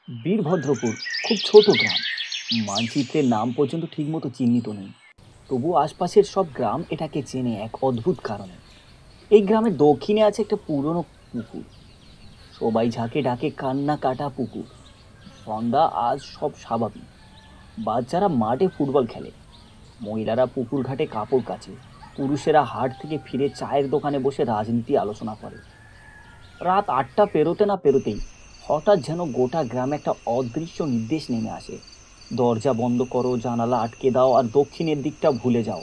বীরভদ্রপুর খুব ছোট গ্রাম। মানচিত্রের নাম পর্যন্ত ঠিকমতো চিহ্নিত নেই। তবু আশপাশের সব গ্রাম এটাকে চেনে এক অদ্ভুত কারণে। এই গ্রামের দক্ষিণে আছে একটা পুরনো পুকুর। সবাই যাকে ডাকে কান্না কাটা পুকুর। সন্ধ্যা আজ সব স্বাভাবিক। বাচ্চারা মাঠে ফুটবল খেলে, মহিলারা পুকুর ঘাটে কাপড় কাচে, পুরুষেরা হাট থেকে ফিরে চায়ের দোকানে বসে রাজনীতি আলোচনা করে। রাত ৮টা পেরোতে না পেরোতেই হঠাৎ যেন গোটা গ্রামে একটা অদৃশ্য নির্দেশ নেমে আসে। দরজা বন্ধ করো, জানালা আটকে দাও, আর দক্ষিণের দিকটা ভুলে যাও।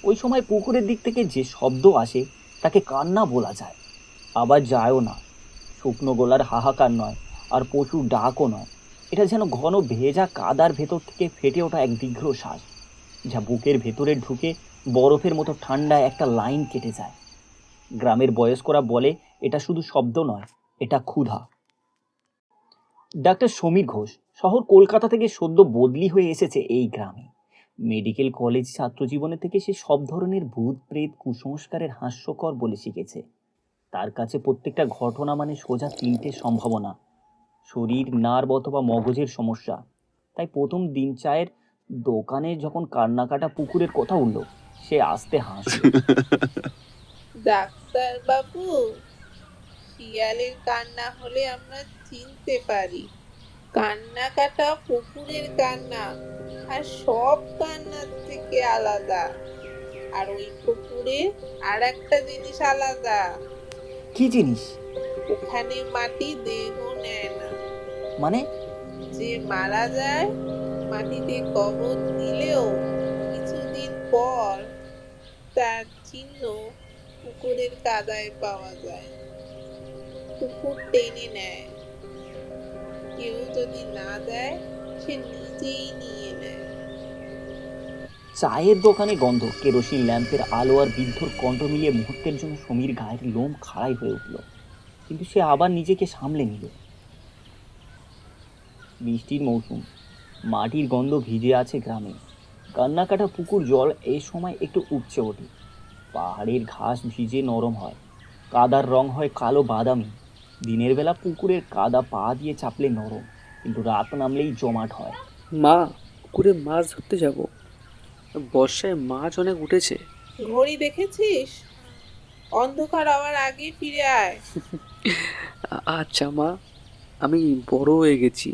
ওই সময় পুকুরের দিক থেকে যে শব্দ আসে তাকে কান্না বলা যায়। আবার যায়ও না, শুকনো গলার হাহাকার নয়, আর পশুর ডাকও নয়। এটা যেন ঘন ভেজা কাদার ভেতর থেকে ফেটে ওঠা এক দীর্ঘশ্বাস, যা বুকের ভেতরে ঢুকে বরফের মতো ঠান্ডায় একটা লাইন কেটে যায়। গ্রামের বয়স্করা বলে এটা শুধু শব্দ নয়, এটা ক্ষুধা। ডাক্তার সমীর ঘোষ শহর কলকাতা থেকে সদ্য বদলি হয়ে এসেছে এই গ্রামে। মেডিকেল কলেজ ছাত্র জীবনে থেকে সে সব ধরনের ভূত প্রেত কুসংস্কারের হাস্যকর বলে শিখেছে। তার কাছে প্রত্যেকটা ঘটনা মানে সোজা তিনটে সম্ভাবনা: শরীর, নার্ভ অথবা মগজের সমস্যা। তাই প্রথম দিন চায়ের দোকানে যখন কান্নাকাটা পুকুরের কথা উঠল, সে আস্তে হাসল। ডাক্তার বাবু, শিয়ালের কান্না হলে আমরা চিনতে পারি, কান্না কাটা পুকুরের কান্না আর সব কান্নার থেকে আলাদা। আর ওই পুকুরে আর একটা জিনিস আলাদা, কি জিনিস? ওখানে মাটি দেহ নেয় না। মানে? যে মারা যায় মাটিতে কবর দিলেও কিছুদিন পর তার চিহ্ন পুকুরের কাদায় পাওয়া যায়। পুকুর টেনে নেয়, কেউ যদি না দেয় সে নিজেই নিয়ে নেয়। চায়ের দোকানে গন্ধ, কেরোসিন ল্যাম্পের আলো আর বৃদ্ধর কণ্ঠ মিলিয়ে মুহূর্তের জন্য সমীর গায়ের লোম খাড়াই হয়ে উঠল। কিন্তু সে আবার নিজেকে সামলে নিল। বৃষ্টির মৌসুম, মাটির গন্ধ ভিজে আছে গ্রামে। কান্নাকাটা পুকুর জল এই সময় একটু উপচে ওঠে। পাহাড়ের ঘাস ভিজে নরম হয়, কাদার রং হয় কালো বাদামি। দিনের বেলা পুকুরের কাদা পা দিয়ে চাপলে নরম, কিন্তু রাত নামলেই জমাট হয়। মা, পুকুরে মাছ ধরতে যাব। বর্ষায় মাছ অনেক উঠেছে। ঘড়ি দেখেছিস? অন্ধকার হওয়ার আগে ফিরে আয়। আচ্ছা মা, আমি বড় হয়ে গেছি।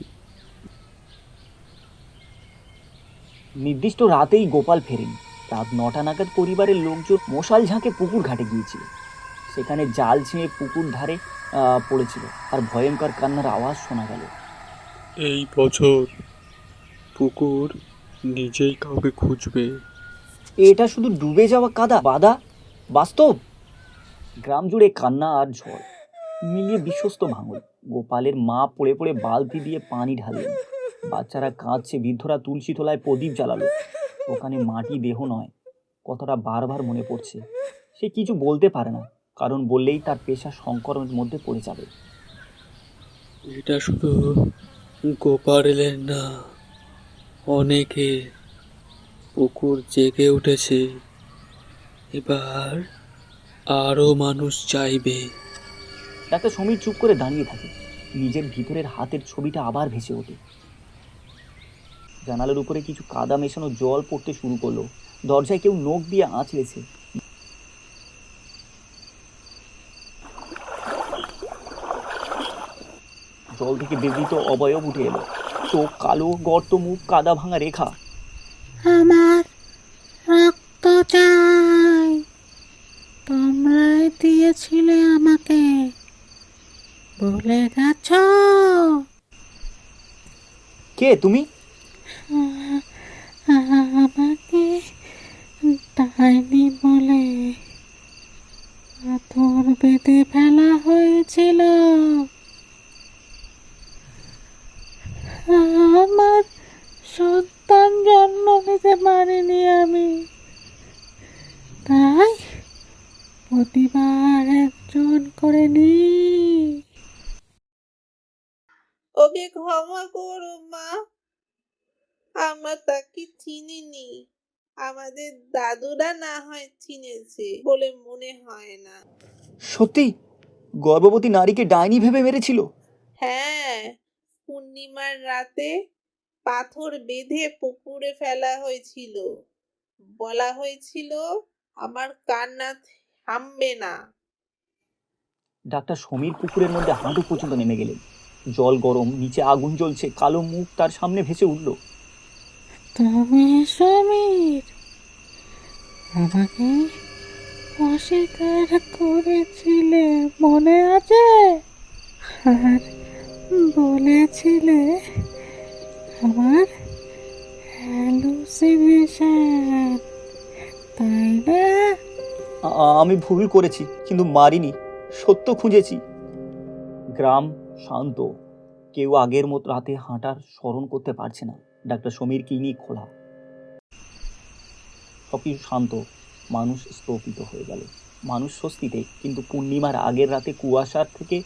নির্দিষ্ট রাতেই গোপাল ফেরেন। রাত ৯টা নাগাদ পরিবারের লোকজন মশাল ঝাঁকে পুকুর ঘাটে গিয়েছিল। সেখানে জাল ছিঁড়ে পুকুর ধারে পড়েছিল, আর ভয়ঙ্কর কান্নার আওয়াজ শোনা গেল। এই বছর পুকুর নিজেই কাউকে খুঁজবে। এটা শুধু ডুবে যাওয়া কাদা বাদা বাস্তব। গ্রাম জুড়ে কান্না আর ঝড় মিলিয়ে বিশ্বস্ত ভাঙল। গোপালের মা পড়ে পড়ে বালতি দিয়ে পানি ঢাললেন। বাচ্চারা কাঁদছে, বৃদ্ধরা তুলসী তলায় প্রদীপ জ্বালালো। ওখানে মাটি দেহ নয়, কথাটা বারবার মনে পড়ছে। সে কিছু বলতে পারে না, কারণ বললেই তার পেশা সংকটের মধ্যে পড়ে যাবে। এটা শুধু গোপালের না, অনেকে পুকুর জেগে উঠেছে। এবার আরো মানুষ চাইবে। ডাক্তার সমীর চুপ করে দাঁড়িয়ে থাকে। নিজের ভিতরের হাতের ছবিটা আবার ভেসে ওঠে। জানালার উপরে কিছু কাদা মেশানো জল পড়তে শুরু করলো। দরজায় কেউ নখ দিয়ে আঁচড়েছে। জল থেকে বিবৃত অবয়ব উঠে এলো। চোখ কালো, গর্ত মুখ, কাদা ভাঙা রেখা। আমার রক্ত চাই, তোমরাই দিয়েছিলে আমাকে, বলে গেছ। কে তুমি? আমাকে ডাইনি বলে পাথর বেঁধে ফেলা হয়েছিল। আমার সন্তান জন্ম দিতে পারিনি আমি, তাই প্রতিবার একজন করে নি। ওকে ক্ষমা করো মা, আমরা তাকে চিনিনি। আমাদের দাদুরা না হয় চিনেছে বলে মনে হয় না। সত্যি গর্ভবতী নারীকে ডাইনি ভেবে মেরেছিল? হ্যাঁ, খুন পূর্ণিমার রাতে পাথর বেঁধে পুকুরে ফেলা হয়েছিল। বলা হয়েছিল আমার কান্না থামবে না। ডাক্তার সমীর পুকুরের মধ্যে হাঁটু পর্যন্ত নেমে গেলেন। জল গরম, নিচে আগুন জ্বলছে, কালো মুখ তার সামনে ভেসে উঠল। তুমি সমীর আমাকে অস্বীকার করেছিলে, মনে আছে? আর বলেছিলে আমার হ্যালুসিনেশন, তাই না? আমি ভুল করেছি, কিন্তু মারিনি, সত্য খুঁজেছি। গ্রাম শান্ত, কেউ আগের মতো রাতে হাঁটার স্মরণ করতে পারছে না। ডাক্তার সমীর ক্লিনিক খোলা, সবকিছু শান্ত, মানুষ স্তব্ধ হয়ে গেল। মানুষ স্বস্তিতে, কিন্তু পূর্ণিমার আগের রাতে কুয়াশার থেকে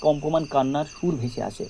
কম্পমান কান্নার সুর ভেসে আসে।